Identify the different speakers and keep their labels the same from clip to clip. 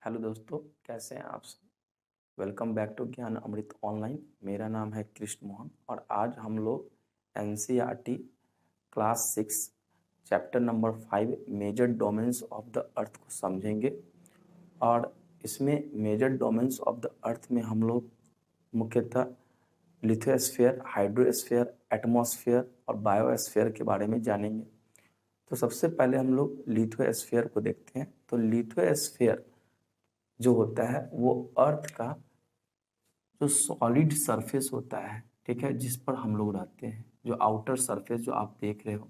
Speaker 1: Hello दोस्तों, कैसे हैं आप सब। वेलकम बैक टू ज्ञान अमृत ऑनलाइन। मेरा नाम है कृष्ण मोहन और आज हम लोग NCERT class 6 chapter number 5 major domains of the Earth को समझेंगे। और इसमें major domains of the Earth में हम लोग मुख्यतः लिथोस्फीयर, हाइड्रोस्फीयर, एटमॉस्फेयर और बायोस्फीयर के बारे में जानेंगे। तो सबसे पहले हम लोग लिथोस्फीयर को देखते हैं। तो लिथोस्फीयर जो होता है वो अर्थ का जो सॉलिड सरफेस होता है, ठीक है, जिस पर हम लोग रहते हैं, जो आउटर सरफेस जो आप देख रहे हो,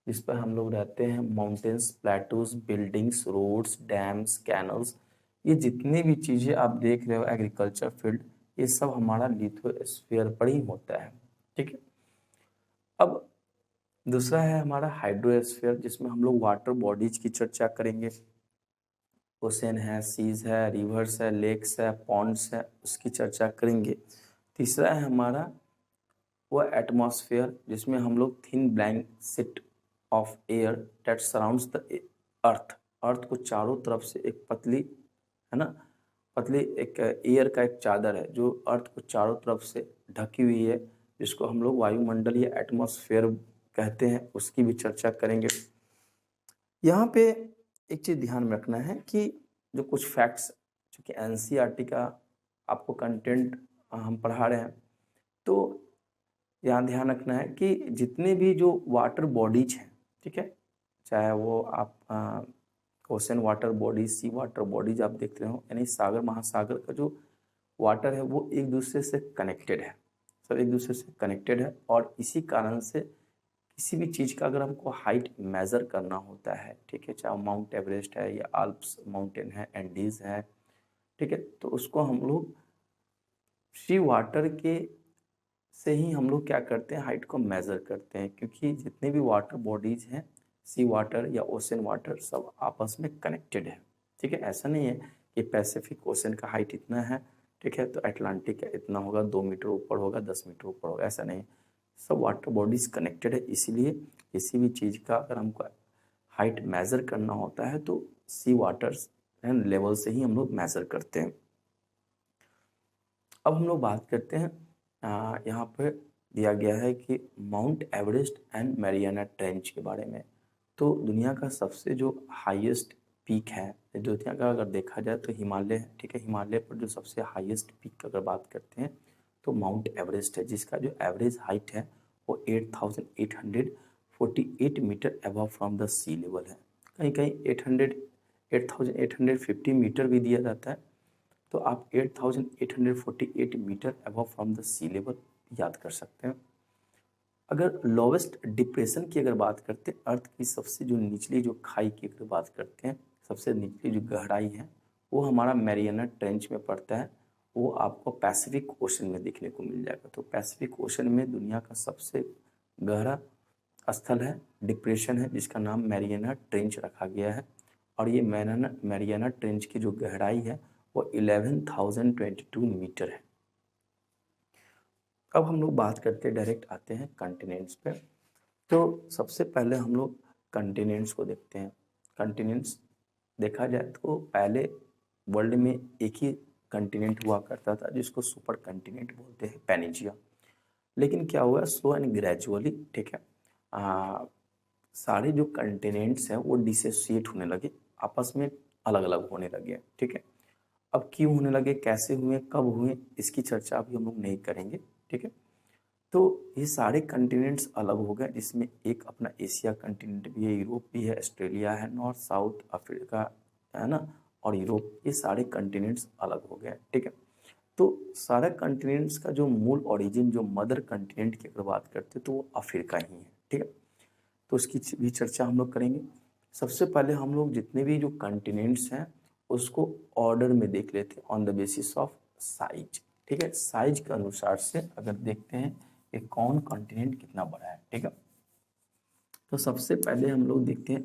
Speaker 1: जिस पर हम लोग रहते हैं, mountains, plateaus, buildings, roads, dams, canals, ये जितनी भी चीज़ें आप देख रहे हो, एग्रीकल्चर फील्ड, ये सब हमारा लिथोस्फीयर पर ही होता है। ठीक है। अब दूसरा है हमारा हाइड्रोस्फीयर, जिसमें हम लोग वाटर बॉडीज की चर्चा करेंगे। ओशन है, सीज है, रिवर्स है, लेक्स है, पॉन्ड्स है, उसकी चर्चा करेंगे। तीसरा है हमारा वो एटमॉस्फेयर, जिसमें हम लोग thin blank sheet of air that surrounds the earth, earth को चारों तरफ से एक पतली, है ना, पतली एक एयर का एक चादर है जो अर्थ को चारों तरफ से ढकी हुई है, जिसको हम लोग वायुमंडल या एटमॉस्फेयर कहते हैं, उसकी भी चर्चा करेंगे। यहाँ पे एक चीज़ ध्यान में रखना है कि जो कुछ फैक्ट्स, चूँकि एनसीईआरटी का आपको कंटेंट हम पढ़ा रहे हैं, तो यहाँ ध्यान रखना है कि जितने भी जो वाटर बॉडीज हैं, ठीक है, चाहे वो आप ओशन वाटर बॉडीज, सी वाटर बॉडीज आप देख रहे हो, यानी सागर महासागर का जो वाटर है वो एक दूसरे से कनेक्टेड है, सब एक दूसरे से कनेक्टेड है। और इसी कारण से किसी भी चीज़ का अगर हमको हाइट मेज़र करना होता है, ठीक है, चाहे माउंट एवरेस्ट है या आल्प्स माउंटेन है, एंडीज है, ठीक है, तो उसको हम लोग सी वाटर के से ही हम लोग क्या करते हैं, हाइट को मेज़र करते हैं, क्योंकि जितने भी वाटर बॉडीज हैं, सी वाटर या ओशन वाटर, सब आपस में कनेक्टेड है। ठीक है, ऐसा नहीं है कि पैसिफिक ओशन का हाइट इतना है, ठीक है, तो अटलांटिक का इतना होगा, 2 मीटर ऊपर होगा, 10 मीटर ऊपर होगा, ऐसा नहीं। सब वाटर बॉडीज कनेक्टेड है, इसीलिए किसी भी चीज़ का अगर हमको हाइट मेज़र करना होता है तो सी वाटर्स एंड लेवल से ही हम लोग मेज़र करते हैं। अब हम लोग बात करते हैं, यहाँ पर दिया गया है कि mount Everest and Mariana trench के बारे में। तो दुनिया का सबसे जो हाईएस्ट पीक है, दुनिया का अगर देखा जाए तो हिमालय है, ठीक है, हिमालय पर जो सबसे हाईएस्ट पीक अगर बात करते हैं तो माउंट एवरेस्ट है, जिसका जो एवरेज हाइट है वो 8,848 metre above from the sea level है। कहीं कहीं 8,850 मीटर भी दिया जाता है, तो आप 8,848 metre above from the sea level याद कर सकते हैं। अगर लोवेस्ट डिप्रेशन की अगर बात करते हैं, अर्थ की सबसे जो निचली जो खाई की अगर बात करते हैं, सबसे निचली जो गहराई है वो हमारा मैरियाना ट्रेंच में पड़ता है। वो आपको पैसिफिक ओशन में देखने को मिल जाएगा। तो पैसिफिक ओशन में दुनिया का सबसे गहरा स्थल है, डिप्रेशन है, जिसका नाम मैरियाना ट्रेंच रखा गया है। और ये मैरियाना ट्रेंच की जो गहराई है वो 11,022 मीटर है। अब हम लोग बात करते हैं, डायरेक्ट आते हैं कंटिनेंट्स पे। तो सबसे पहले हम लोग कंटिनेंट्स को देखते हैं। कंटिनेंट्स देखा जाए तो पहले वर्ल्ड में एक ही कंटिनेंट हुआ करता था, जिसको सुपर कंटिनेंट बोलते हैं, पैनिजिया। लेकिन क्या हुआ, स्लो एंड ग्रेजुअली, ठीक है, सारे जो कंटिनेंट्स हैं वो डिसोसिएट होने लगे, आपस में अलग अलग होने लगे, ठीक है। अब क्यों होने लगे, कैसे हुए, कब हुए, इसकी चर्चा अभी हम लोग नहीं करेंगे, ठीक है। तो ये सारे कंटिनेंट्स अलग हो गए, जिसमें एक अपना एशिया कंटिनेंट भी है, यूरोप भी है, ऑस्ट्रेलिया है, नॉर्थ साउथ अफ्रीका है ना, और यूरोप, ये सारे कंटिनेंट्स अलग हो गए, ठीक है। तो सारे कंटिनेंट्स का जो मूल ओरिजिन, जो मदर कंटिनेंट की अगर बात करते हैं तो वो अफ्रीका ही है, ठीक है। तो उसकी भी चर्चा हम लोग करेंगे। सबसे पहले हम लोग जितने भी जो कंटिनेंट्स हैं उसको ऑर्डर में देख लेते हैं, on the basis of size, ठीक है। साइज के अनुसार से अगर देखते हैं कि कौन कॉन्टिनेंट कितना बड़ा है, ठीक है। तो सबसे पहले हम लोग देखते हैं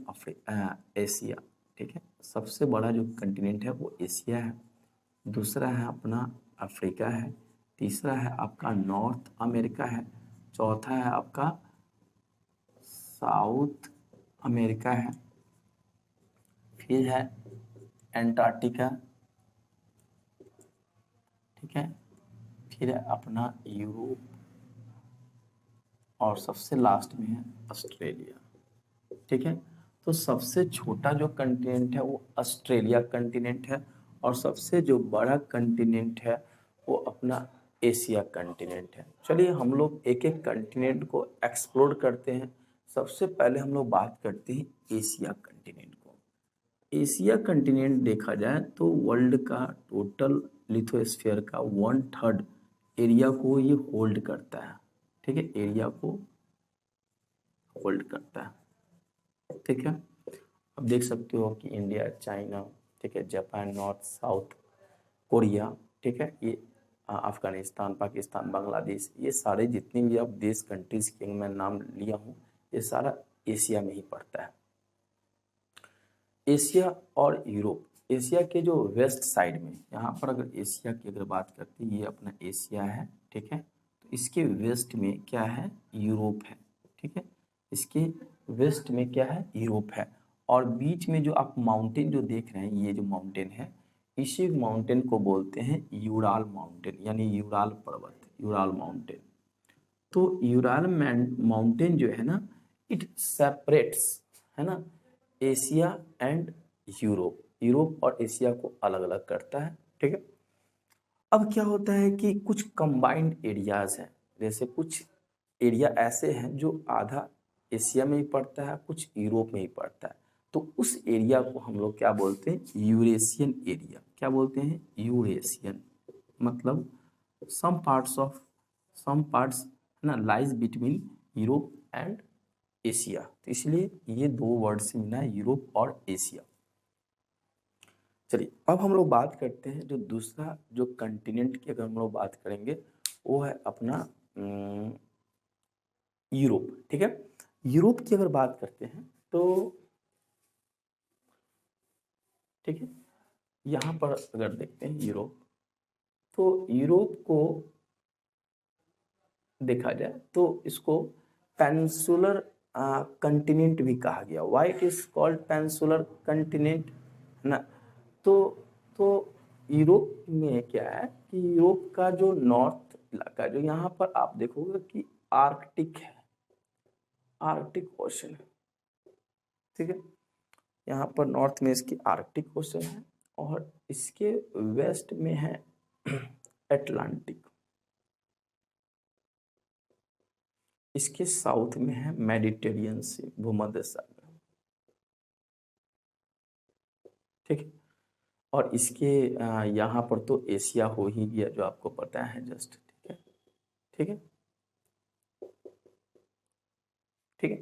Speaker 1: एशिया, ठीक है। सबसे बड़ा जो कंटिनेंट है वो एशिया है। दूसरा है अपना अफ्रीका है। तीसरा है आपका नॉर्थ अमेरिका है। चौथा है आपका साउथ अमेरिका है। फिर है एंटार्क्टिका, है, फिर है अपना यूरोप और सबसे लास्ट में है ऑस्ट्रेलिया। ठीक है, तो सबसे छोटा जो कंटिनेंट है वो ऑस्ट्रेलिया कंटिनेंट है और सबसे जो बड़ा कंटिनेंट है वो अपना एशिया कंटिनेंट है। चलिए हम लोग एक एक कंटिनेंट को एक्सप्लोर करते हैं। सबसे पहले हम लोग बात करते हैं एशिया कंटिनेंट को। एशिया कंटिनेंट देखा जाए तो वर्ल्ड का टोटल लिथोस्फीयर का 1/3 एरिया को ये होल्ड करता है। ठीक है, एरिया को होल्ड करता है। ठीक है, अब देख सकते हो कि इंडिया, चाइना, ठीक है, जापान, नॉर्थ, साउथ कोरिया, ठीक है, ये अफगानिस्तान, पाकिस्तान, बांग्लादेश, ये सारे जितने भी अब देश कंट्रीज के मैं नाम लिया हूँ ये सारा एशिया में ही पड़ता है। एशिया और यूरोप, एशिया के जो वेस्ट साइड में, यहाँ पर अगर एशिया की अगर बात करते हैं, ये अपना एशिया है। ठीक है, तो इसके वेस्ट में क्या है, यूरोप है। ठीक है, इसके वेस्ट में क्या है, यूरोप है। और बीच में जो आप माउंटेन जो देख रहे हैं, ये जो माउंटेन है, इसी माउंटेन को बोलते हैं यूराल माउंटेन, यानी यूराल पर्वत, यूराल माउंटेन। तो यूराल माउंटेन जो है ना, इट सेपरेट्स, है ना, एशिया एंड यूरोप, यूरोप और एशिया को अलग अलग करता है। ठीक है, अब क्या होता है कि कुछ कंबाइंड एरियाज हैं, जैसे कुछ एरिया ऐसे हैं जो आधा एशिया में ही पड़ता है, कुछ यूरोप में ही पड़ता है। तो उस एरिया को हम लोग क्या बोलते हैं, यूरेशियन एरिया। क्या बोलते हैं, यूरेशियन, मतलब सम पार्ट्स है ना lies between Europe and Asia. तो इसलिए ये दो वर्ड से मिला है, यूरोप और एशिया। चलिए अब हम लोग बात करते हैं जो दूसरा जो कंटिनेंट की अगर हम लोग बात करेंगे वो है अपना यूरोप। ठीक है, यूरोप की अगर बात करते हैं तो ठीक है, यहाँ पर अगर देखते हैं यूरोप, तो यूरोप को देखा जाए तो इसको पेनिनसुलर कंटिनेंट भी कहा गया। Why it is called peninsular continent, है ना। तो तो यूरोप में क्या है कि यूरोप का जो नॉर्थ इलाका, जो यहाँ पर आप देखोगे कि आर्कटिक है, आर्कटिक ओशन है। ठीक है, यहाँ पर नॉर्थ में इसकी आर्कटिक ओशन है और इसके वेस्ट में है एटलांटिक, इसके साउथ में है मेडिटेरियन सी, भूमध्य सागर। ठीक है, और इसके यहाँ पर तो एशिया हो ही गया जो आपको पता है जस्ट। ठीक है, ठीक है, ठीक है,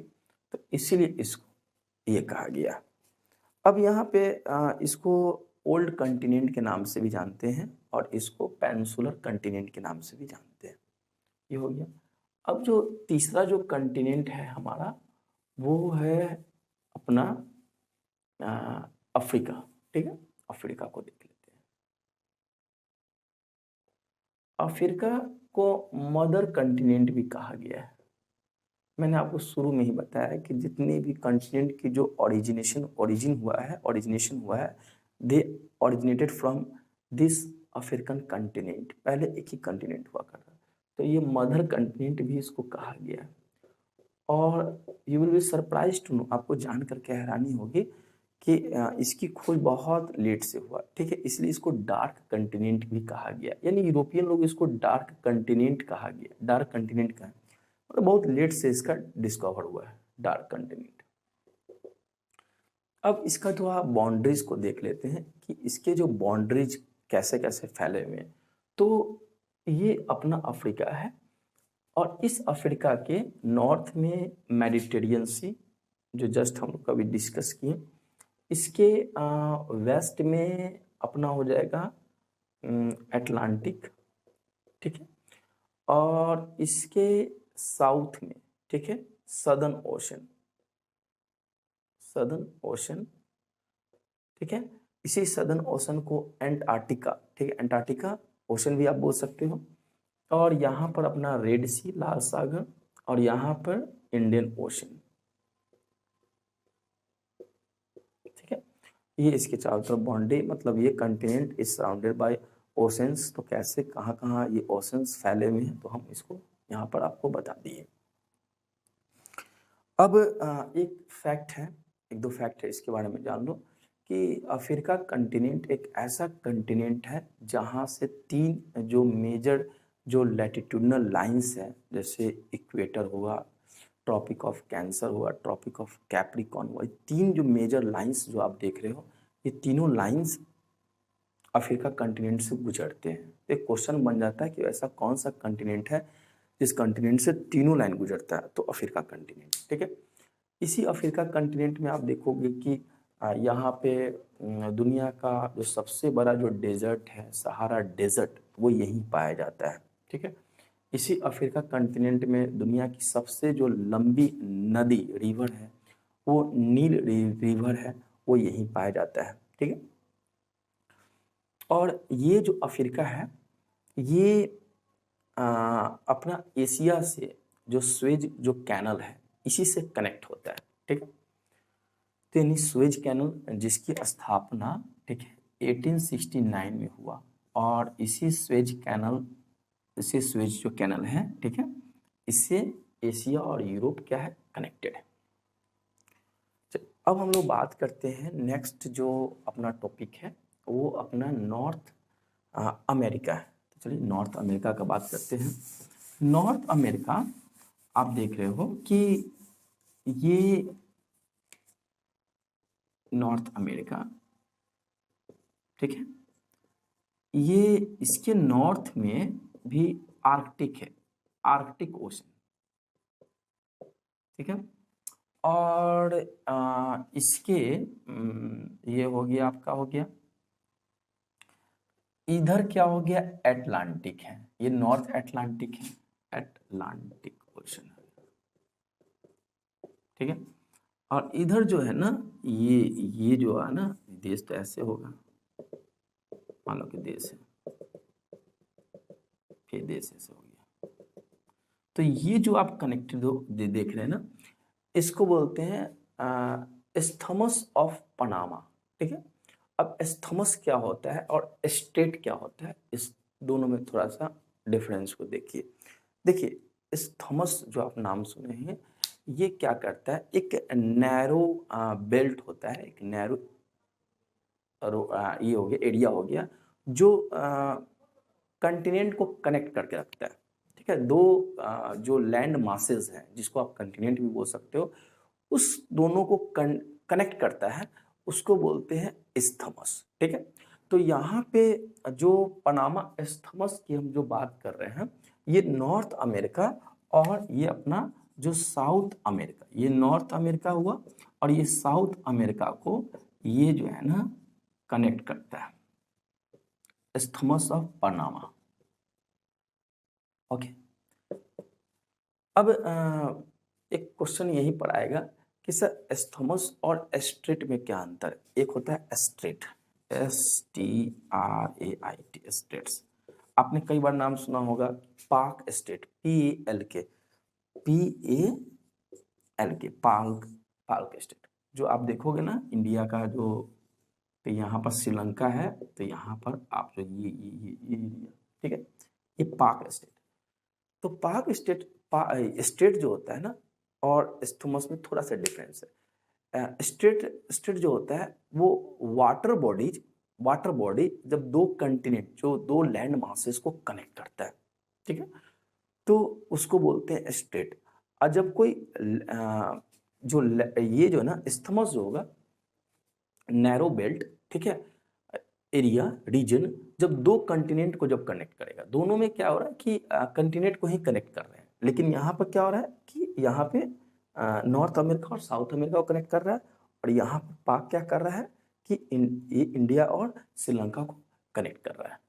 Speaker 1: तो इसीलिए इसको ये कहा गया। अब यहाँ पे इसको ओल्ड कंटिनेंट के नाम से भी जानते हैं और इसको पेनिनसुलर कंटिनेंट के नाम से भी जानते हैं। ये हो गया। अब जो तीसरा जो कंटिनेंट है हमारा वो है अपना अफ्रीका। ठीक है, अफ्रीका को देख लेते हैं। अफ्रीका को मदर कंटिनेंट भी कहा गया है। मैंने आपको शुरू में ही बताया कि जितने भी कंटिनेंट की जो ओरिजिनेशन हुआ है they originated from this African continent. पहले एक ही कंटिनेंट हुआ करता, तो ये मदर कंटिनेंट भी इसको कहा गया है। और you will be surprise to know, आपको जान करके हैरानी होगी कि इसकी खोज बहुत लेट से हुआ। ठीक है, इसलिए इसको डार्क कंटिनेंट भी कहा गया, यानी यूरोपियन लोग इसको डार्क कंटिनेंट कहा गया, डार्क कंटिनेंट का मतलब बहुत लेट से इसका डिस्कवर हुआ है डार्क कंटिनेंट। अब इसका जो आप बाउंड्रीज को देख लेते हैं कि इसके जो बाउंड्रीज कैसे कैसे फैले हुए हैं। तो ये अपना अफ्रीका है और इस अफ्रीका के नॉर्थ में मेडिटेरियन सी, जो जस्ट हम लोग कभी डिस्कस किए। इसके वेस्ट में अपना हो जाएगा अटलांटिक। ठीक है, और इसके साउथ में, ठीक है, सदर्न ओशन, सदर्न ओशन। ठीक है, इसी सदर्न ओशन को एंटार्क्टिका, ठीक है, एंटार्क्टिका ओशन भी आप बोल सकते हो। और यहाँ पर अपना रेड सी, लाल सागर, और यहाँ पर इंडियन ओशन। ठीक है, ये इसके चारों तरफ बाउंड्री, मतलब ये continent is surrounded by oceans, तो कैसे कहाँ कहाँ ये ओशंस फैले हुए हैं, तो हम इसको यहाँ पर आपको बता दिए। अब एक फैक्ट है, एक दो फैक्ट है, इसके बारे में जान लो कि अफ्रीका कंटिनेंट एक ऐसा कंटिनेंट है जहाँ से 3 जो मेजर जो लैटिट्यूडनल लाइंस है, जैसे इक्वेटर हुआ, ट्रॉपिक ऑफ कैंसर हुआ, ट्रॉपिक ऑफ कैप्रिकॉर्न हुआ, 3 जो मेजर लाइंस जो आप देख रहे हो, ये तीनों लाइंस अफ्रीका कंटिनेंट से गुजरते हैं। एक क्वेश्चन बन जाता है कि ऐसा कौन सा कंटिनेंट है जिस कंटिनेंट से तीनों लाइन गुजरता है, तो अफ्रीका कंटिनेंट। ठीक है, इसी अफ्रीका कंटिनेंट में आप देखोगे कि यहाँ पे दुनिया का जो सबसे बड़ा जो डेजर्ट है, सहारा डेजर्ट, वो यहीं पाया जाता है। ठीक है, इसी अफ्रीका कंटिनेंट में दुनिया की सबसे जो लंबी नदी रिवर है, वो नील रिवर है, वो यहीं पाया जाता है। ठीक है, और ये जो अफ्रीका है, ये अपना एशिया से जो स्वेज जो कैनल है, इसी से कनेक्ट होता है। ठीक है, तो यानी स्वेज कैनल जिसकी स्थापना, ठीक है, 1869 में हुआ, और इसी स्वेज कैनल, इसी स्वेज जो कैनल है, ठीक है, इससे एशिया और यूरोप क्या है, कनेक्टेड है। अब हम लोग बात करते हैं नेक्स्ट जो अपना टॉपिक है, वो अपना नॉर्थ अमेरिका है। तो चलिए नॉर्थ अमेरिका का बात करते हैं। नॉर्थ अमेरिका आप देख रहे हो कि ये नॉर्थ अमेरिका, ठीक है, ये इसके नॉर्थ में भी आर्कटिक है, आर्कटिक ओशन। ठीक है, और इसके ये हो गया, आपका हो गया, इधर क्या हो गया, एटलांटिक है, ये नॉर्थ एटलांटिक है, एटलांटिक ओशन। ठीक है, और इधर जो है ना, ये जो है ना, देश तो ऐसे होगा, मान लो कि देश है, फिर देश ऐसे हो गया, तो ये जो आप कनेक्टेड देख रहे हैं ना, इसको बोलते हैं स्थमस ऑफ पनामा। ठीक है, अब स्थमस क्या होता है और स्टेट क्या होता है, इस दोनों में थोड़ा सा डिफरेंस को देखिए। देखिए स्थमस जो आप नाम सुने हैं, ये क्या करता है, एक नैरो बेल्ट होता है, एक नैरो ये हो गया, एरिया हो गया, जो कंटिनेंट को कनेक्ट करके रखता है। ठीक है, दो जो लैंड मासेस हैं, जिसको आप कंटिनेंट भी बोल सकते हो, उस दोनों को कनेक्ट करता है, उसको बोलते हैं स्थमस। ठीक है, तो यहाँ पे जो पनामा स्थमस की हम जो बात कर रहे हैं, ये नॉर्थ अमेरिका और ये अपना जो साउथ अमेरिका, ये नॉर्थ अमेरिका हुआ और ये साउथ अमेरिका को ये जो है ना कनेक्ट करता है, स्थमस ऑफ पनामा। ओके, अब एक क्वेश्चन यही पर आएगा कि सर स्थमस और स्ट्रेट में क्या अंतर है। एक होता है स्ट्रेट, STRAIT, स्टेट्स, आपने कई बार नाम सुना होगा, पाक state, PALK, Palk, Palk state. जो आप देखोगे ना इंडिया का जो, तो यहाँ पर श्रीलंका है, तो यहाँ पर आप जो ये ठीक है, ये पाक स्टेट। तो पाक स्टेट, स्टेट जो होता है ना, और स्थमस में थोड़ा सा डिफरेंस है। स्टेट स्टेट जो होता है वो वाटर बॉडी जब दो कंटिनेंट, जो दो लैंड मासेस को कनेक्ट करता है, ठीक है, तो उसको बोलते हैं स्टेट। और जब कोई जो ये जो है ना स्थमस जो होगा, नैरो बेल्ट, ठीक है, एरिया, रीजन, जब दो कंटिनेंट को जब कनेक्ट करेगा, दोनों में क्या हो रहा है कि कंटिनेंट को ही कनेक्ट कर रहे हैं, लेकिन यहाँ पर क्या हो रहा है कि यहाँ पे नॉर्थ अमेरिका और साउथ अमेरिका को कनेक्ट कर रहा है, और यहाँ पर पाक क्या कर रहा है कि ये इंडिया और श्रीलंका को कनेक्ट कर रहा है।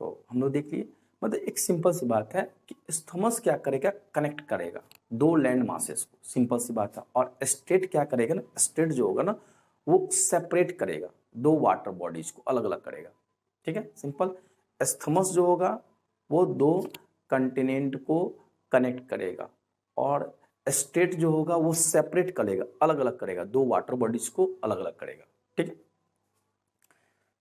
Speaker 1: तो हम लोग देख लिए, मतलब एक सिंपल सी बात है कि स्थमस क्या करेगा, कनेक्ट करेगा दो लैंड मासेस को, सिंपल सी बात है। और स्टेट क्या करेगा ना, स्टेट जो होगा ना, वो सेपरेट करेगा, दो वाटर बॉडीज को अलग अलग करेगा। ठीक है, सिंपल। स्थमस जो होगा वो दो कंटिनेंट को कनेक्ट करेगा, और स्टेट जो होगा वो सेपरेट करेगा, अलग अलग करेगा, दो वाटर बॉडीज को अलग अलग करेगा। ठीक है,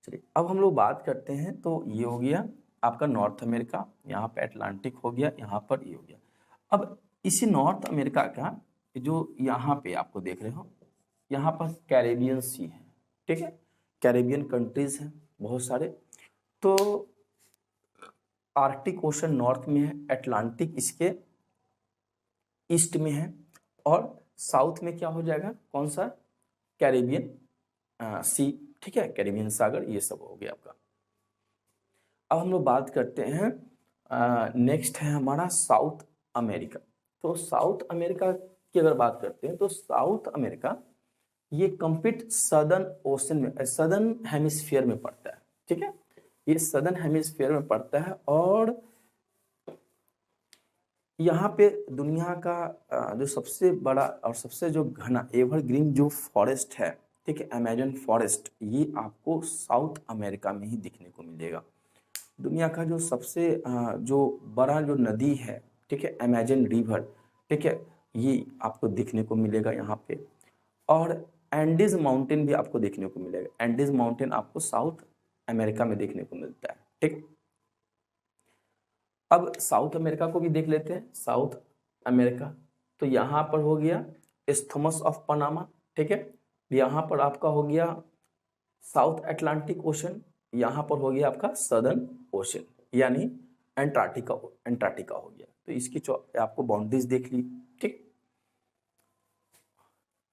Speaker 1: चलिए अब हम लोग बात करते हैं, तो ये हो गया आपका नॉर्थ अमेरिका, यहाँ पे अटलांटिक हो गया, यहाँ पर ये हो गया। अब इसी नॉर्थ अमेरिका का जो यहाँ पे आपको देख रहे हो, यहाँ पर कैरेबियन सी है, ठीक है, कैरेबियन कंट्रीज हैं बहुत सारे। तो आर्कटिक ओशन नॉर्थ में है, अटलांटिक इसके ईस्ट में है, और साउथ में क्या हो जाएगा, कौन सा, कैरेबियन सी, ठीक है, कैरेबियन सागर, ये सब हो गया आपका। अब हम लोग बात करते हैं, नेक्स्ट है हमारा साउथ अमेरिका। तो साउथ अमेरिका की अगर बात करते हैं, तो साउथ अमेरिका ये कंप्लीट सदर्न ओशन में, सदर्न हेमिस्फीयर में पड़ता है, ठीक है, ये सदर्न हेमिस्फीयर में पड़ता है। और यहाँ पे दुनिया का जो सबसे बड़ा और सबसे जो घना एवरग्रीन जो फॉरेस्ट है, ठीक है, अमेजन फॉरेस्ट, ये आपको साउथ अमेरिका में ही दिखने को मिलेगा। दुनिया का जो सबसे जो बड़ा जो नदी है, ठीक है, अमेजन रिवर, ठीक है, ये आपको दिखने को मिलेगा यहाँ पे। और एंडीज माउंटेन भी आपको देखने को मिलेगा, एंडीज माउंटेन आपको साउथ अमेरिका में देखने को मिलता है, ठीक। अब साउथ अमेरिका को भी देख लेते हैं, साउथ अमेरिका, तो यहाँ पर हो गया इस्थमस ऑफ पनामा, ठीक है, यहाँ पर आपका हो गया साउथ अटलांटिक ओशन, यहाँ पर हो गया आपका सदर्न ओशन, यानी एंटार्क्टिका, एंटार्क्टिका हो गया। तो इसकी आपको बाउंड्रीज देख ली, ठीक।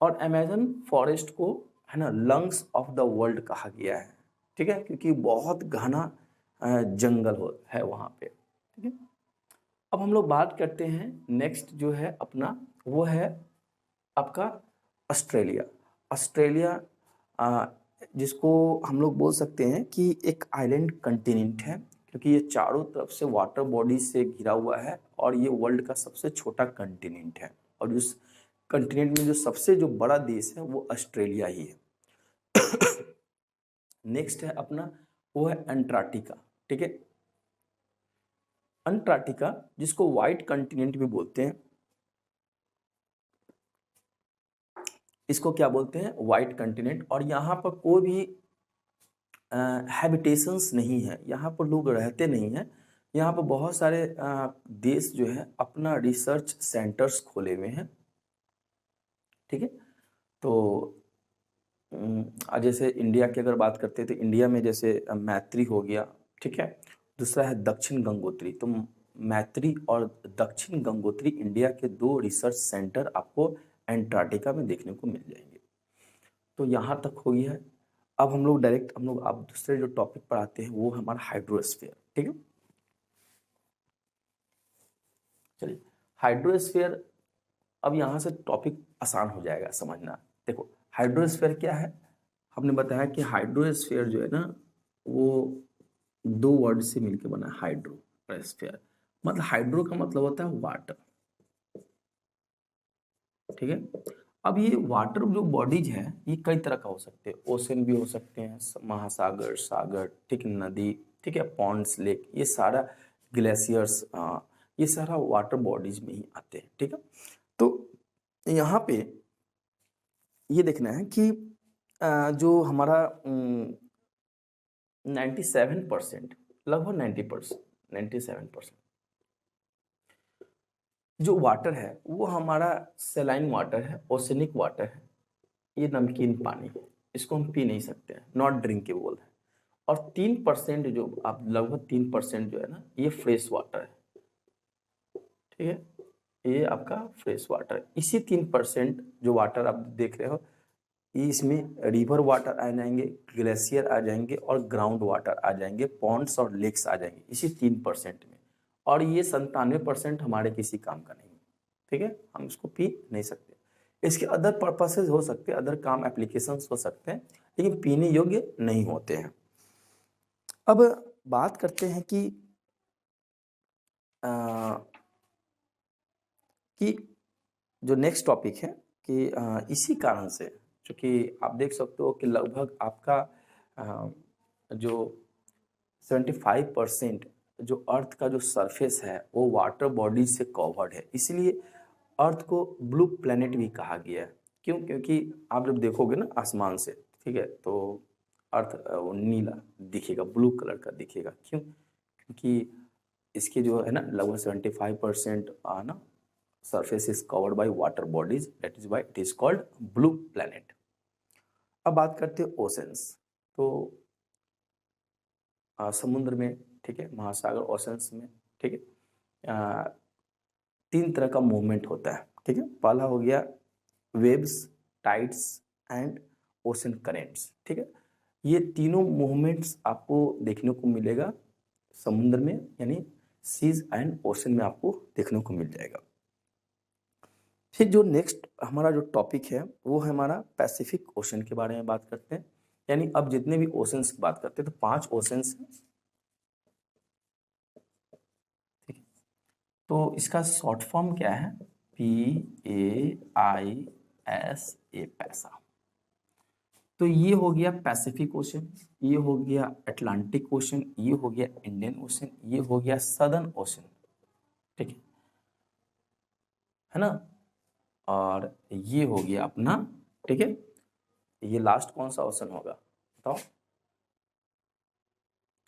Speaker 1: और अमेजन फॉरेस्ट को है ना लंग्स ऑफ द वर्ल्ड कहा गया है, ठीक है, क्योंकि बहुत घना जंगल है वहाँ पे, ठीक है। अब हम लोग बात करते हैं, नेक्स्ट जो है अपना वो है आपका ऑस्ट्रेलिया। ऑस्ट्रेलिया जिसको हम लोग बोल सकते हैं कि एक आइलैंड कंटिनेंट है, क्योंकि ये चारों तरफ से वाटर बॉडी से घिरा हुआ है, और ये वर्ल्ड का सबसे छोटा कंटिनेंट है। और उस कंटिनेंट में जो सबसे जो बड़ा देश है वो ऑस्ट्रेलिया ही है। नेक्स्ट है अपना वो है अंटार्कटिका, ठीक है, अंटार्कटिका जिसको व्हाइट कंटिनेंट भी बोलते हैं, इसको क्या बोलते हैं, व्हाइट कंटिनेंट। और यहाँ पर कोई भी हैबिटेशंस नहीं है, यहाँ पर लोग रहते नहीं हैं। यहाँ पर बहुत सारे देश जो है अपना रिसर्च सेंटर्स खोले हुए हैं, ठीक है। तो जैसे इंडिया की अगर बात करते हैं, तो इंडिया में जैसे मैत्री हो गया, ठीक है, दूसरा है दक्षिण गंगोत्री। तो मैत्री और दक्षिण गंगोत्री इंडिया के दो रिसर्च सेंटर आपको एंटार्क्टिका में देखने को मिल जाएंगे। तो यहाँ तक हो गया है। अब हम लोग डायरेक्ट आप दूसरे जो टॉपिक पर आते हैं वो हमारा हाइड्रोस्फीयर, ठीक है। चलिए हाइड्रोस्फीयर, अब यहाँ से टॉपिक आसान हो जाएगा समझना। देखो हाइड्रोस्फीयर क्या है, हमने बताया कि हाइड्रोस्फीयर जो है ना वो दो वर्ड से मिलकर बना है, हाइड्रोस्फीयर मतलब हाइड्रो का मतलब होता है वाटर, ठीक है। अब ये वाटर जो बॉडीज है ये कई तरह का हो सकते हैं, ओशन भी हो सकते हैं, महासागर, सागर, ठीक है, नदी, ठीक है, पॉन्ड्स, लेक, ये सारा ग्लेशियर्स, ये सारा वाटर बॉडीज में ही आते हैं, ठीक है। तो यहाँ पे ये देखना है कि जो हमारा 97%, लगभग 97% जो वाटर है वो हमारा सेलाइन वाटर है, ओशनिक वाटर है, ये नमकीन पानी है, इसको हम पी नहीं सकते हैं, नॉट ड्रिंकेबल है। और 3% जो आप लगभग 3% जो है ना ये फ्रेश वाटर है, ठीक है, ये आपका फ्रेश वाटर। इसी 3% जो वाटर आप देख रहे हो इसमें रिवर वाटर आ जाएंगे, ग्लेशियर आ जाएंगे और ग्राउंड वाटर आ जाएंगे, पॉन्ड्स और लेक्स आ जाएंगे इसी 3% में। और ये 97% हमारे किसी काम का नहीं है, ठीक है, हम इसको पी नहीं सकते। इसके अदर पर्पसेस हो सकते हैं, अदर काम एप्लीकेशंस हो सकते हैं, लेकिन पीने योग्य नहीं होते हैं। अब बात करते हैं कि जो नेक्स्ट टॉपिक है कि इसी कारण से, क्योंकि आप देख सकते हो कि लगभग आपका जो 75% जो अर्थ का जो सरफेस है वो वाटर बॉडीज से कवर्ड है, इसलिए अर्थ को ब्लू प्लेनेट भी कहा गया है। क्यों? क्योंकि आप जब देखोगे ना आसमान से, ठीक है, तो अर्थ वो नीला दिखेगा, ब्लू कलर का दिखेगा। क्यों? क्योंकि इसके जो है ना लगभग 75% ना surface is covered by water bodies, that is why it is called blue planet. अब बात करते हैं ओशंस। तो समुद्र में, ठीक है, महासागर ओशंस में, ठीक है, 3 तरह का मूवमेंट होता है, ठीक है। पहला हो गया waves, tides and ocean currents, ठीक है। ये तीनों मूवमेंट्स आपको देखने को मिलेगा समुद्र में, यानी सीज एंड ओशन में आपको देखने को मिल जाएगा। फिर जो नेक्स्ट हमारा जो टॉपिक है वो है हमारा पैसिफिक ओशन के बारे में बात करते हैं। यानी अब जितने भी ओशंस की बात करते हैं तो 5 ओशंस हैं, ठीक है। तो इसका शॉर्ट फॉर्म क्या है? PAISA, पैसा। तो ये हो गया पैसिफिक ओशन, ये हो गया अटलांटिक ओशन, ये हो गया इंडियन ओशन, ये हो गया सदर्न ओशन, ठीक है ना। और ये हो गया अपना, ठीक है। ये लास्ट कौन सा ओशन होगा बताओ?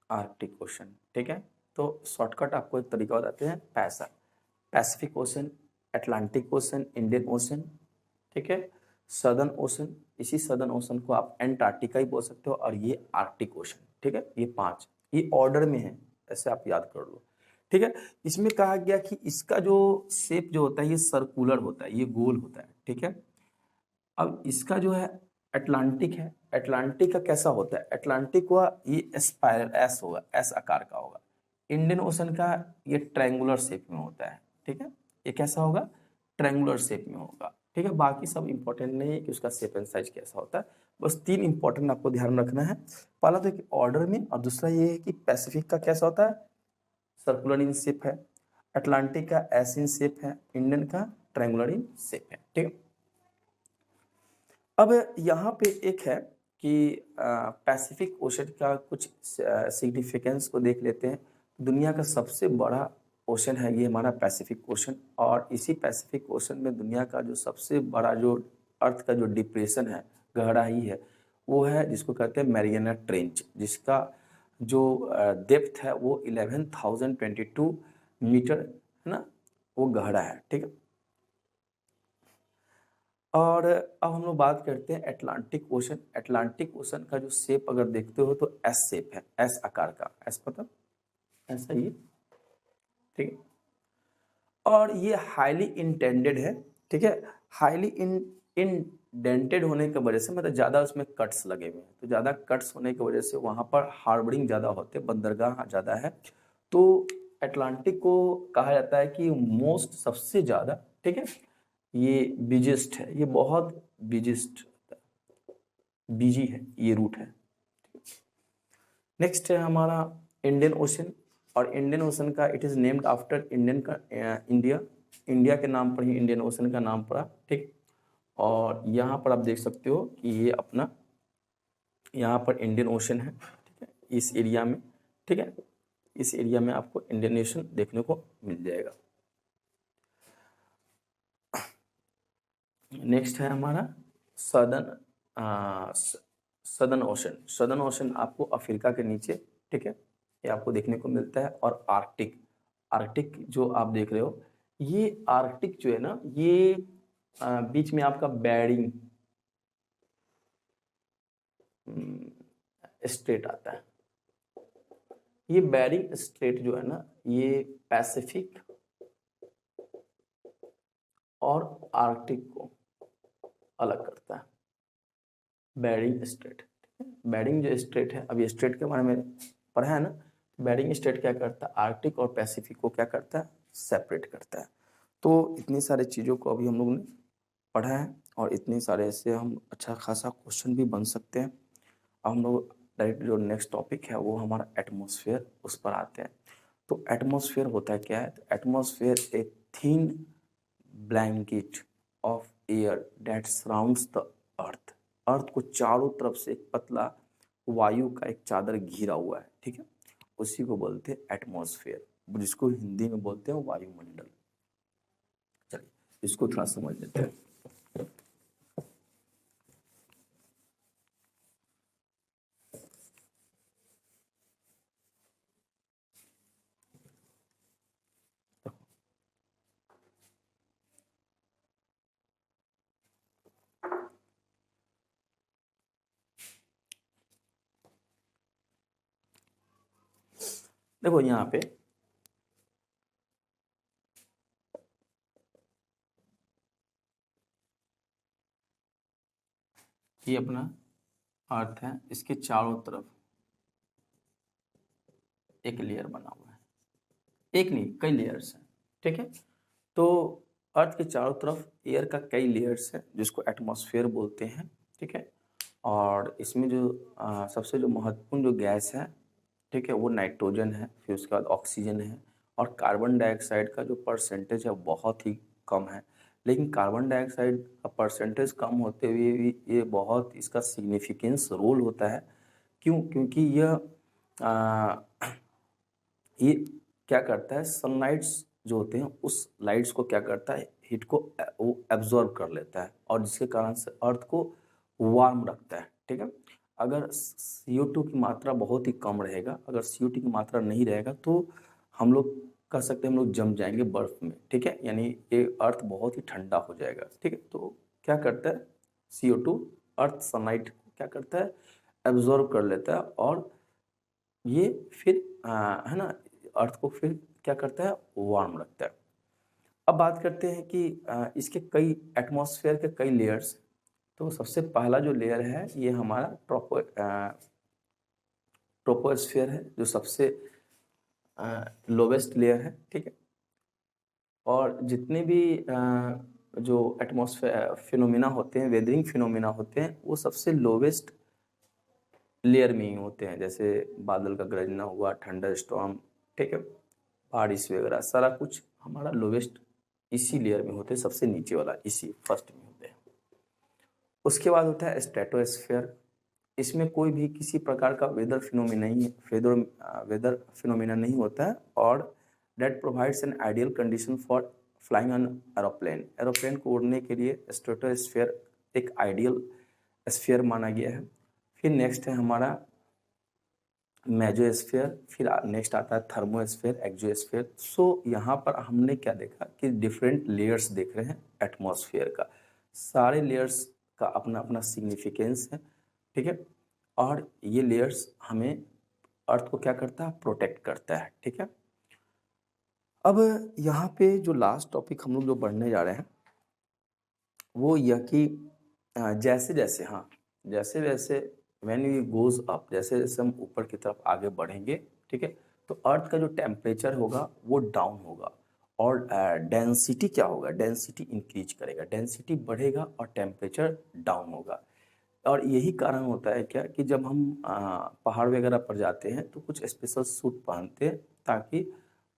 Speaker 1: आर्कटिक ओशन, ठीक है। तो शॉर्टकट आपको एक तरीका बताते हैं, पैसा, Pacific ocean, Atlantic ocean, Indian ocean, ठीक है, सदर्न ओशन। इसी सदर्न ओशन को आप एंटार्क्टिका ही बोल सकते हो, और ये आर्कटिक ओशन, ठीक है। ये 5 ये ऑर्डर में है, ऐसे आप याद कर लो, ठीक है। इसमें कहा गया कि इसका जो शेप जो होता है ये सर्कुलर होता है, ये गोल होता है, ठीक है। अब इसका जो है अटलांटिक है, अटलांटिक का कैसा होता है? अटलांटिक का ये स्पाइरल एस होगा, एस आकार का होगा। इंडियन ओशन का ये ट्रायंगुलर शेप में होता है, ठीक है। ये कैसा होगा? ट्रायंगुलर शेप में होगा, ठीक है। बाकी सब इंपॉर्टेंट नहीं है कि उसका शेप एंड साइज कैसा होता है, बस 3 इंपॉर्टेंट आपको ध्यान रखना है। पहला तो ऑर्डर में, और दूसरा ये है कि पैसिफिक का कैसा होता है? सर्कुलर इन शेप है, अटलांटिक का एस इन शेप है, इंडियन का ट्रायंगुलर इन शेप है, ठीक है। अब यहाँ पे एक है कि पैसिफिक ओशन का कुछ सिग्निफिकेंस को देख लेते हैं। दुनिया का सबसे बड़ा ओशन है ये हमारा पैसिफिक ओशन, और इसी पैसिफिक ओशन में दुनिया का जो सबसे बड़ा जो अर्थ का जो डिप्रेशन है, गहराई है, वो है जिसको कहते हैं मैरियाना ट्रेंच, जिसका जो डेप्थ है वो 11,022 मीटर है ना, वो गहरा है, ठीक है। और अब हम लोग बात करते हैं अटलांटिक ओशन। अटलांटिक ओशन का जो शेप अगर देखते हो तो एस शेप है, एस आकार का, एस मतलब ऐसा ही, ठीक है। और ये हाईली इंटेंडेड है, ठीक है। हाईली इंडेंटेड होने की वजह से, मतलब ज़्यादा उसमें कट्स लगे हुए हैं, तो ज़्यादा कट्स होने की वजह से वहाँ पर हार्बरिंग ज़्यादा होते हैं, बंदरगाह ज़्यादा है। तो अटलांटिक को कहा जाता है कि मोस्ट, सबसे ज़्यादा, ठीक है, ये बिजेस्ट है, ये बहुत बिजेस्ट, बीजी है, ये रूट है। नेक्स्ट है हमारा इंडियन ओशन, और इंडियन ओशन का it is named after Indian का इंडिया, इंडिया के नाम पर ही इंडियन ओशन का नाम पड़ा, ठीक। और यहाँ पर आप देख सकते हो कि ये अपना यहाँ पर इंडियन ओशन है, ठीक है, इस एरिया में, ठीक है। इस एरिया में आपको इंडियन ओशन देखने को मिल जाएगा। नेक्स्ट है हमारा southern southern ocean. Southern ocean आपको अफ्रीका के नीचे, ठीक है, ये आपको देखने को मिलता है। और आर्कटिक, आर्कटिक जो आप देख रहे हो, ये आर्कटिक जो है ना, ये बीच में आपका बेरिंग स्ट्रेट आता है। ये बेरिंग स्ट्रेट जो है ना, ये पैसिफिक और आर्कटिक को अलग करता है, बेरिंग स्ट्रेट। बेरिंग जो स्ट्रेट है, अभी स्ट्रेट के बारे में पढ़ा है ना, बेरिंग स्ट्रेट क्या करता है? आर्कटिक और पैसिफिक को क्या करता है? सेपरेट करता है। तो इतनी सारी चीज़ों को अभी हम लोगों ने पढ़ा है, और इतने सारे से हम अच्छा खासा क्वेश्चन भी बन सकते हैं। अब हम लोग डायरेक्ट जो नेक्स्ट टॉपिक है वो हमारा एटमॉस्फेयर, उस पर आते हैं। तो एटमॉस्फेयर होता है क्या है? तो atmosphere a thin blanket of air that surrounds the earth. Earth को चारों तरफ से एक पतला वायु का एक चादर घिरा हुआ है, ठीक है, उसी को बोलते हैं एटमॉस्फेयर, जिसको हिंदी में बोलते हैं वायुमंडल। चलिए इसको थोड़ा समझ लेते हैं। देखो यहाँ पे ये अपना अर्थ है, इसके चारों तरफ एक लेयर बना हुआ है, एक नहीं कई लेयर्स हैं, ठीक है। तो अर्थ के चारों तरफ एयर का कई लेयर्स है जिसको एटमॉस्फेयर बोलते हैं, ठीक है। और इसमें जो सबसे जो महत्वपूर्ण जो गैस है, ठीक है, वो नाइट्रोजन है, फिर उसके बाद ऑक्सीजन है, और कार्बन डाइऑक्साइड का जो परसेंटेज है बहुत ही कम है। लेकिन कार्बन डाइऑक्साइड का परसेंटेज कम होते हुए भी ये बहुत इसका सिग्निफिकेंस रोल होता है। क्यों? क्योंकि आ, ये क्या करता है, सनलाइट्स जो होते हैं उस लाइट्स को क्या करता है, हीट को वो एब्जॉर्ब कर लेता है, और जिसके कारण से अर्थ को वार्म रखता है, ठीक है। अगर CO2 की मात्रा बहुत ही कम रहेगा, अगर CO2 की मात्रा नहीं रहेगा तो हम लोग कह सकते हैं हम लोग जम जाएंगे बर्फ में, ठीक है, यानी ये अर्थ बहुत ही ठंडा हो जाएगा, ठीक है। तो क्या करता है CO2, अर्थ सनलाइट को क्या करता है, एब्जॉर्ब कर लेता है, और ये फिर है ना, अर्थ को फिर क्या करता है, वार्म रखता है। अब बात करते हैं कि इसके कई एटमॉस्फेयर के कई लेयर्स। तो सबसे पहला जो लेयर है ये हमारा ट्रोपोस्फेयर है, जो सबसे लोवेस्ट लेयर है, ठीक है। और जितने भी जो एटमॉस्फेयर फिनोमिना होते हैं, वेदरिंग फिनोमिना होते हैं, वो सबसे लोवेस्ट लेयर में ही होते हैं, जैसे बादल का गरजना हुआ, थंडर स्टॉर्म, ठीक है, बारिश वगैरह, सारा कुछ हमारा लोवेस्ट इसी लेयर में होते हैं, सबसे नीचे वाला इसी फर्स्ट में होते हैं। उसके बाद होता है स्ट्रेटोस्फेयर। इसमें कोई भी किसी प्रकार का वेदर फिनोमिना नहीं होता है, और that provides an ideal condition for flying on aeroplane. Aeroplane को उड़ने के लिए स्ट्रेटोस्फेयर एक आइडियल स्फीयर माना गया है। फिर नेक्स्ट है हमारा मेजोस्फेयर, फिर नेक्स्ट आता है थर्मोस्फेयर, एक्सोस्फेयर। सो यहाँ पर हमने क्या देखा कि डिफरेंट लेयर्स देख रहे हैं एटमॉस्फेयर का। सारे लेयर्स का अपना अपना सिग्निफिकेंस है, ठीक है, और ये लेयर्स हमें अर्थ को क्या करता है, प्रोटेक्ट करता है, ठीक है। अब यहाँ पे जो लास्ट टॉपिक हम लोग जो पढ़ने जा रहे हैं वो यह कि जैसे जैसे जैसे जैसे व्हेन वी गोज अप, जैसे जैसे हम ऊपर की तरफ आगे बढ़ेंगे, ठीक है, तो अर्थ का जो टेम्परेचर होगा वो डाउन होगा, और डेंसिटी क्या होगा, डेंसिटी इंक्रीज करेगा, डेंसिटी बढ़ेगा और टेम्परेचर डाउन होगा। और यही कारण होता है क्या कि जब हम पहाड़ वगैरह पर जाते हैं तो कुछ स्पेशल सूट पहनते हैं, ताकि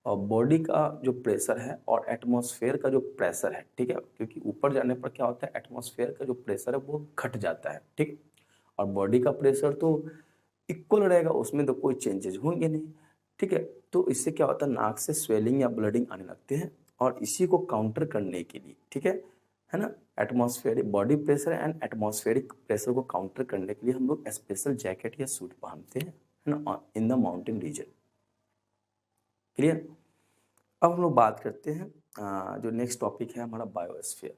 Speaker 1: बॉडी का जो प्रेशर है और एटमॉस्फेयर का जो प्रेशर है, ठीक है, क्योंकि ऊपर जाने पर क्या होता है, एटमॉस्फेयर का जो प्रेशर है वो घट जाता है, ठीक, और बॉडी का प्रेशर तो इक्वल रहेगा, उसमें तो कोई चेंजेस होंगे नहीं, ठीक है। तो इससे क्या होता है, नाक से स्वेलिंग या ब्लडिंग आने लगते हैं, और इसी को काउंटर करने के लिए, ठीक है ना, atmospheric body pressure and atmospheric pressure को काउंटर करने के लिए हम लोग स्पेशल जैकेट या सूट पहनते हैं, है ना, in the mountain region. Clear? अब हम लोग बात करते हैं जो नेक्स्ट टॉपिक है हमारा बायोस्फीयर।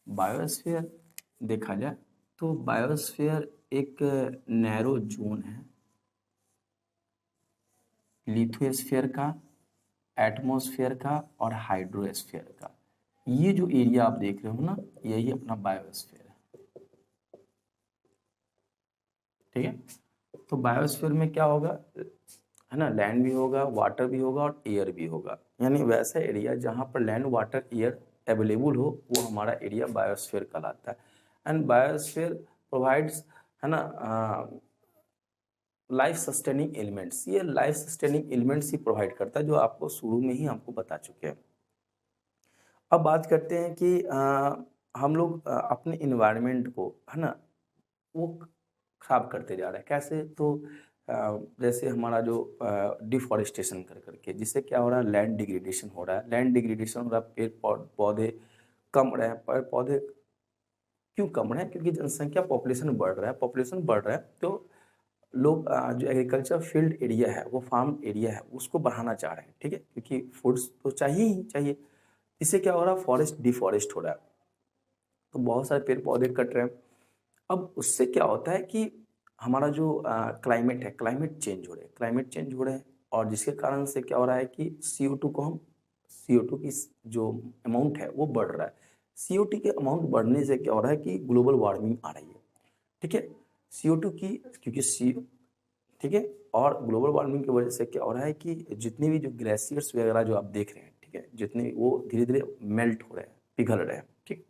Speaker 1: बायोस्फीयर देखा जाए तो बायोस्फीयर एक नैरो जोन है लिथोस्फीयर का, एटमॉस्फेयर का और हाइड्रोस्फीयर का। ये जो एरिया आप देख रहे हो ना, यही अपना बायोस्फीयर है, ठीक है। तो बायोस्फीयर में क्या होगा, है ना, लैंड भी होगा, वाटर भी होगा और एयर भी होगा, यानी वैसा एरिया जहाँ पर लैंड, वाटर, एयर अवेलेबल हो वो हमारा एरिया बायोस्फीयर कहलाता है। एंड बायोस्फीयर प्रोवाइड्स, है ना, लाइफ सस्टेनिंग एलिमेंट्स। ये लाइफ सस्टेनिंग एलिमेंट्स ही प्रोवाइड करता है, जो आपको शुरू में ही आपको बता चुके हैं। अब बात करते हैं कि हम लोग अपने इन्वायरमेंट को, है ना, वो खराब करते जा रहे हैं। कैसे? तो जैसे हमारा जो डिफॉरेस्टेशन कर करके, जिससे क्या हो रहा है, लैंड डिग्रेडेशन हो रहा है, लैंड डिग्रेडेशन हो रहा है, पेड़ पौधे कम रहे हैं। पेड़ पौधे क्यों कम रहे हैं? क्योंकि जनसंख्या, पॉपुलेशन बढ़ रहा है, पॉपुलेशन बढ़ रहा है, तो लोग जो एग्रीकल्चर फील्ड एरिया है, वो फार्म एरिया है, उसको बढ़ाना चाह रहे हैं, ठीक है, क्योंकि फूड्स तो चाहिए ही चाहिए। इससे क्या हो रहा है, फॉरेस्ट डिफॉरेस्ट हो रहा है, तो बहुत सारे पेड़ पौधे कट रहे हैं। अब उससे क्या होता है कि हमारा जो क्लाइमेट है, क्लाइमेट चेंज हो रहे हैं, क्लाइमेट चेंज हो रहे हैं, और जिसके कारण से क्या हो रहा है कि CO2 की जो अमाउंट है वो बढ़ रहा है। CO2 के अमाउंट बढ़ने से क्या हो रहा है कि ग्लोबल वार्मिंग आ रही है, ठीक है। CO2 की, क्योंकि सी ठीक है, और ग्लोबल वार्मिंग की वजह से क्या हो रहा है कि जितने भी जो ग्लेशियर्स वगैरह जो आप देख रहे हैं, ठीक है, जितने वो धीरे धीरे मेल्ट हो रहे हैं, पिघल रहे हैं, ठीक,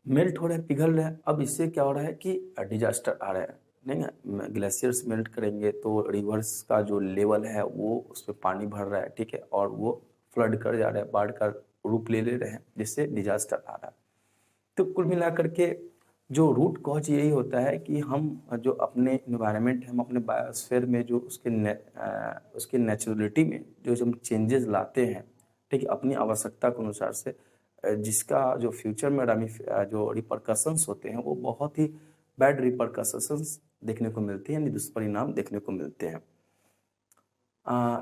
Speaker 1: मेल्ट हो रहे हैं, पिघल रहे हैं। अब इससे क्या हो रहा है कि डिजास्टर आ रहा है, नहीं, ग्लेशियर्स मेल्ट करेंगे तो रिवर्स का जो लेवल है वो उसमें पानी भर रहा है, ठीक है, और वो फ्लड कर जा रहा है, बाढ़ का रूप ले रहे हैं, जिससे डिजास्टर आ रहा है। तो कुल मिलाकर के जो रूट कॉज यही होता है कि हम जो अपने इन्वायरमेंट, हम अपने बायोस्फीयर में जो उसके नेचुरलिटी में जो हम चेंजेस लाते हैं, ठीक है, अपनी आवश्यकता के अनुसार से, जिसका जो फ्यूचर में जो रिपरकशंस होते हैं वो बहुत ही बैड रिपरकशंस देखने को मिलते हैं, यानी दुष्परिणाम देखने को मिलते हैं।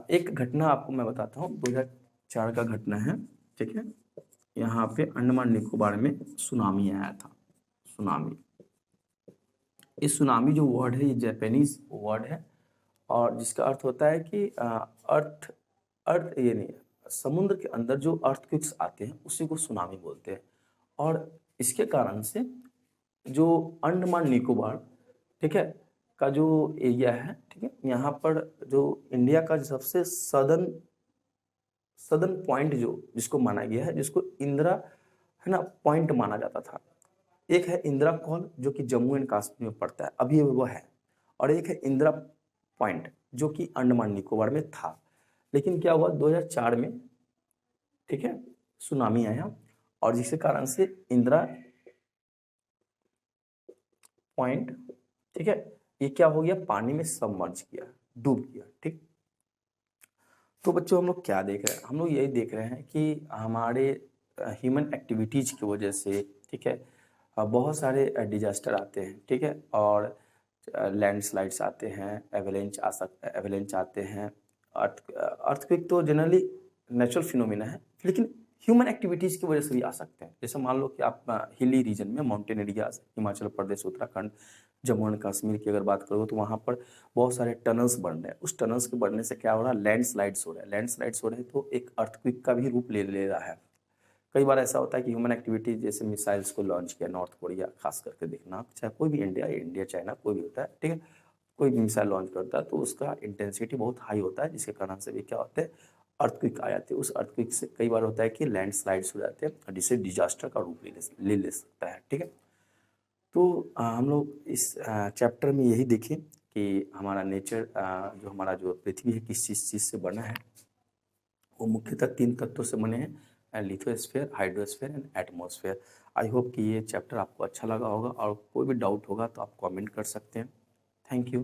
Speaker 1: एक घटना आपको मैं बताता हूँ, 2004 का घटना है, ठीक है। यहाँ पे अंडमान निकोबार में सुनामी आया था, सुनामी। इस सुनामी जो वर्ड है ये जापानीज वर्ड है, और जिसका अर्थ होता है कि अर्थ अर्थ ये नहीं, समुद्र के अंदर जो अर्थक्वेक्स आते हैं उसी को सुनामी बोलते हैं। और इसके कारण से जो अंडमान निकोबार, ठीक है, का जो एरिया है, ठीक है, यहाँ पर जो इंडिया का सबसे सदर्न सदर्न पॉइंट जो जिसको माना गया है, जिसको इंदिरा, है ना, पॉइंट माना जाता था। एक है इंदिरा कॉल जो कि जम्मू एंड कश्मीर में पड़ता है, अभी वो है, और एक है इंदिरा पॉइंट जो कि अंडमान निकोबार में था। लेकिन क्या हुआ 2004 में, ठीक है, सुनामी आया, और जिसके कारण से इंदिरा पॉइंट, ठीक है, ये क्या हो गया, पानी में सबमर्ज किया, डूब गया, ठीक। तो बच्चों हम लोग क्या देख रहे हैं, हम लोग यही देख रहे हैं कि हमारे ह्यूमन एक्टिविटीज की वजह से, ठीक है, बहुत सारे डिजास्टर आते हैं, ठीक है, और लैंडस्लाइड्स आते हैं, एवेलेंच आते हैं, अर्थक्वेक तो जनरली नेचुरल फिनोमिना है, लेकिन ह्यूमन एक्टिविटीज की वजह से भी आ सकते हैं। जैसे मान लो कि आप हिली रीजन में, mountain areas, Himachal Pradesh, Uttarakhand, Jammu and Kashmir की अगर बात करो तो वहाँ पर बहुत सारे टनल्स बन रहे हैं। उस टनल्स के बढ़ने से क्या हो रहा है, लैंडस्लाइड्स हो रहे हैं, लैंडस्लाइड्स हो रहे हैं तो एक अर्थक्वेक का भी रूप ले रहा है। कई बार ऐसा होता है कि ह्यूमन एक्टिविटी, जैसे मिसाइल्स को लॉन्च किया नॉर्थ कोरिया, खास करके देखना, चाहे कोई भी, इंडिया चाइना कोई भी होता है, ठीक है, कोई भी मिसाइल लॉन्च करता है तो उसका इंटेंसिटी बहुत हाई होता है, जिसके कारण से भी क्या होता है, अर्थक्वेक आ जाते हैं। उस अर्थक्वेक से कई बार होता है कि लैंडस्लाइड्स हो जाते हैं, जिससे डिजास्टर का रूप ले सकता है, ठीक है। तो हम लोग इस चैप्टर में यही देखें कि हमारा नेचर, जो हमारा जो पृथ्वी है किस चीज़ से बना है, वो मुख्यतः 3 तत्वों से बने हैं, lithosphere, hydrosphere and atmosphere. I hope कि ये चैप्टर आपको अच्छा लगा होगा, और कोई भी डाउट होगा तो आप कमेंट कर सकते हैं। Thank you.